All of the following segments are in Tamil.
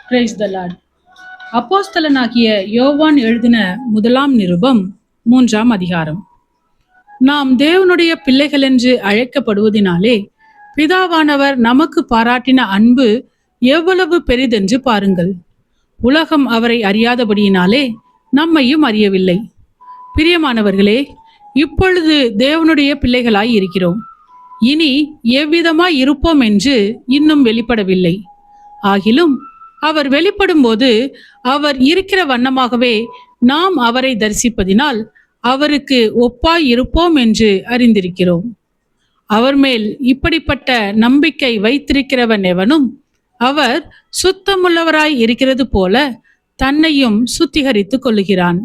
Praise the Lord. அப்போஸ்தலனாகிய யோவான் எழுதின முதலாம் நிருபம் 3ஆம் அதிகாரம். நாம் தேவனுடைய பிள்ளைகள் என்று அழைக்கப்படுவதினாலே பிதாவானவர் நமக்கு பாராட்டின அன்பு எவ்வளவு பெரிதென்று பாருங்கள். உலகம் அவரை அறியாதபடியினாலே நம்மையும் அறியவில்லை. பிரியமானவர்களே, இப்பொழுது தேவனுடைய பிள்ளைகளாய் இருக்கிறோம். இனி எவ்விதமாய் இருப்போம் என்று இன்னும் வெளிப்படவில்லை. ஆகிலும் அவர் வெளிப்படும்போது அவர் இருக்கிற வண்ணமாகவே நாம் அவரை தரிசிப்பதினால் அவருக்கு ஒப்பாய் இருப்போம் என்று அறிந்திருக்கிறோம். அவர் மேல் இப்படிப்பட்ட நம்பிக்கை வைத்திருக்கிறவன் எவனும் அவர் சுத்தமுள்ளவராய் இருக்கிறது போல தன்னையும் சுத்திகரித்துக் கொள்ளுகிறான்.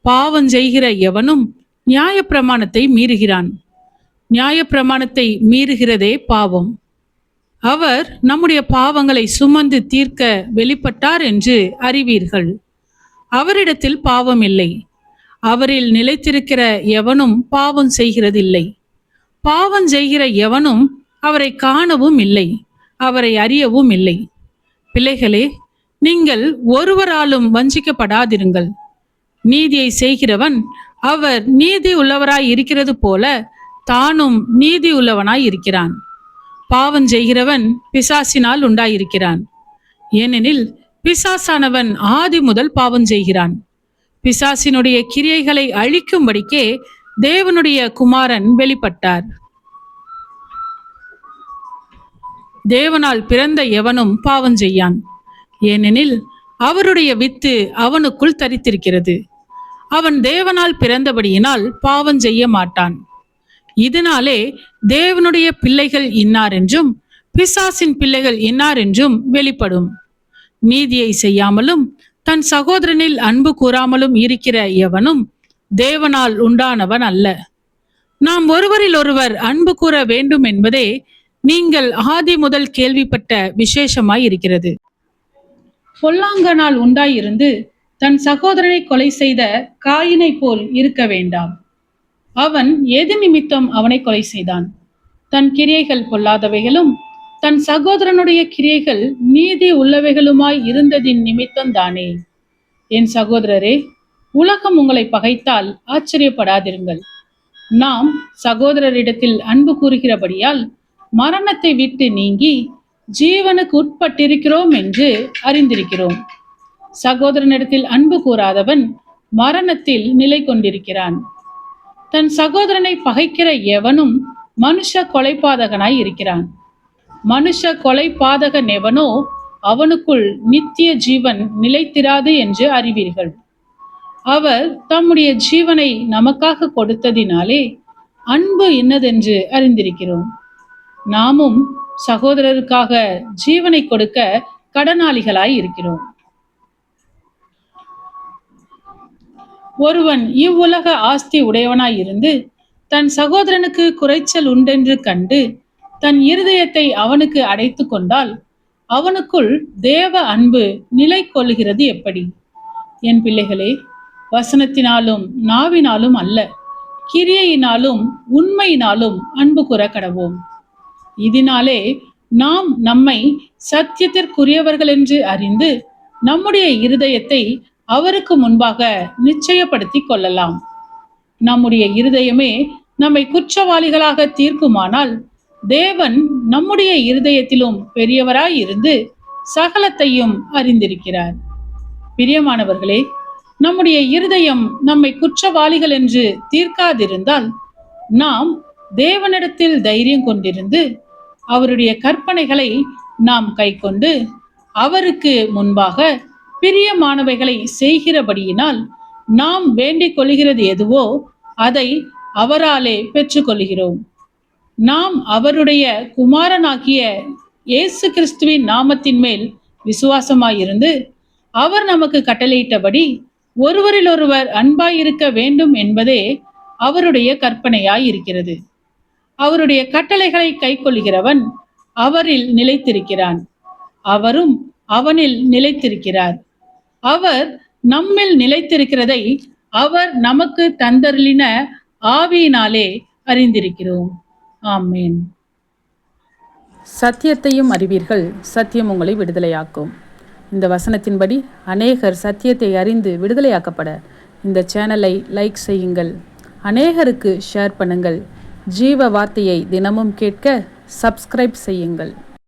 பாவம் செய்கிற எவனும் நியாயப்பிரமாணத்தை மீறுகிறான். நியாயப்பிரமாணத்தை மீறுகிறதே பாவம். அவர் நம்முடைய பாவங்களை சுமந்து தீர்க்க வெளிப்பட்டார் என்று அறிவீர்கள். அவரிடத்தில் பாவம் இல்லை. அவரில் நிலைத்திருக்கிற எவனும் பாவம் செய்கிறதில்லை. பாவம் செய்கிற எவனும் அவரை காணவும் இல்லை, அவரை அறியவும் இல்லை. பிள்ளைகளே, நீங்கள் ஒருவராலும் வஞ்சிக்கப்படாதிருங்கள். நீதியை செய்கிறவன் அவர் நீதி உள்ளவராய் இருக்கிறது போல தானும் நீதி உள்ளவனாய் இருக்கிறான். பாவம் செய்கிறவன் பிசாசினால் உண்டாயிருக்கிறான். ஏனெனில் பிசாசானவன் ஆதி முதல் பாவம் செய்கிறான். பிசாசினுடைய கிரியைகளை அழிக்கும்படிக்கே தேவனுடைய குமாரன் வெளிப்பட்டார். தேவனால் பிறந்த எவனும் பாவம் செய்யான். ஏனெனில் அவருடைய வித்து அவனுக்குள் தரித்திருக்கிறது. அவன் தேவனால் பிறந்தபடியினால் பாவம் செய்ய மாட்டான். இதனாலே தேவனுடைய பிள்ளைகள் இன்னார் என்றும் பிசாசின் பிள்ளைகள் இன்னார் என்றும் வெளிப்படும். நீதியை செய்யாமலும் தன் சகோதரனில் அன்பு கூறாமலும் இருக்கிற எவனும் தேவனால் உண்டானவன் அல்ல. நாம் ஒருவரில் ஒருவர் அன்பு கூற வேண்டும் என்பதே நீங்கள் ஆதி முதல் கேள்விப்பட்ட விசேஷமாய் இருக்கிறது. பொல்லாங்கனால் உண்டாயிருந்து தன் சகோதரனை கொலை செய்த காயினை போல் இருக்க வேண்டாம். அவன் எது நிமித்தம் அவனை கொலை செய்தான்? தன் கிரியைகள் பொல்லாதவைகளும் தன் சகோதரனுடைய கிரியைகள் நீதி உள்ளவைகளுமாய் இருந்ததின் நிமித்தம் தானே. என் சகோதரரே, உலகம் உங்களை பகைத்தால் ஆச்சரியப்படாதிருங்கள். நாம் சகோதரரிடத்தில் அன்பு கூறுகிறபடியால் மரணத்தை விட்டு நீங்கி ஜீவனுக்கு உட்பட்டிருக்கிறோம் என்று அறிந்திருக்கிறோம். சகோதரனிடத்தில் அன்பு கூறாதவன் மரணத்தில் நிலை கொண்டிருக்கிறான். தன் சகோதரனை பகைக்கிற எவனும் மனுஷ கொலைபாதகனாய் இருக்கிறான். மனுஷ கொலைபாதகன் எவனோ அவனுக்குள் நித்திய ஜீவன் நிலைத்திராது என்று அறிவீர்கள். அவர் தம்முடைய ஜீவனை நமக்காக கொடுத்ததினாலே அன்பு என்னதென்று அறிந்திருக்கிறோம். நாமும் சகோதரருக்காக ஜீவனை கொடுக்க கடனாளிகளாய் இருக்கிறோம். ஒருவன் இவ்வுலக ஆஸ்தி உடையவனாய் இருந்து தன் சகோதரனுக்கு குறைச்சல் உண்டென்று கண்டு தன் இருதயத்தை அவனுக்கு அடைத்து கொண்டால் அவனுக்குள் தேவ அன்பு நிலை கொள்ளுகிறது எப்படி? என் பிள்ளைகளே, வசனத்தினாலும் நாவினாலும் அல்ல, கிரியையினாலும் உண்மையினாலும் அன்பு கூற கடவோம். இதனாலே நாம் நம்மை சத்தியத்திற்குரியவர்கள் என்று அறிந்து நம்முடைய இருதயத்தை அவருக்கு முன்பாக நிச்சயப்படுத்தி கொள்ளலாம். நம்முடைய இருதயமே நம்மை குற்றவாளிகளாக தீர்க்குமானால் தேவன் நம்முடைய இருதயத்திலும் பெரியவராய் இருந்து சகலத்தையும் அறிந்திருக்கிறார். பிரியமானவர்களே, நம்முடைய இருதயம் நம்மை குற்றவாளிகள் என்று தீர்க்காதிருந்தால் நாம் தேவனிடத்தில் தைரியம் கொண்டிருந்து அவருடைய கற்பனைகளை நாம் கைக்கொண்டு அவருக்கு முன்பாக பிரியமானவைகளை செய்கிறபடியினால் நாம் வேண்டிக் கொள்கிறது எதுவோ அதை அவராலே பெற்றுக்கொள்கிறோம். நாம் அவருடைய குமாரனாகிய இயேசு கிறிஸ்துவின் நாமத்தின் மேல் விசுவாசமாயிருந்து அவர் நமக்கு கட்டளையிட்டபடி ஒருவரில் ஒருவர் அன்பாயிருக்க வேண்டும் என்பதே அவருடைய கற்பனையாய் இருக்கிறது. அவருடைய கட்டளைகளை கைக்கொள்கிறவன் அவரில் நிலைத்திருக்கிறான், அவரும் அவனில் நிலைத்திருக்கிறார். அவர் நம்மில் நிலைத்திருக்கிறதை அவர் நமக்கு தந்தருளின ஆவியினாலே அறிந்திருக்கிறோம். ஆமென். சத்தியத்தையும் அறிவீர்கள், சத்தியம் உங்களை விடுதலையாக்கும். இந்த வசனத்தின்படி அநேகர் சத்தியத்தை அறிந்து விடுதலையாக்கப்பட இந்த சேனலை லைக் செய்யுங்கள், அநேகருக்கு ஷேர் பண்ணுங்கள். ஜீவ வார்த்தையை தினமும் கேட்க சப்ஸ்கிரைப் செய்யுங்கள்.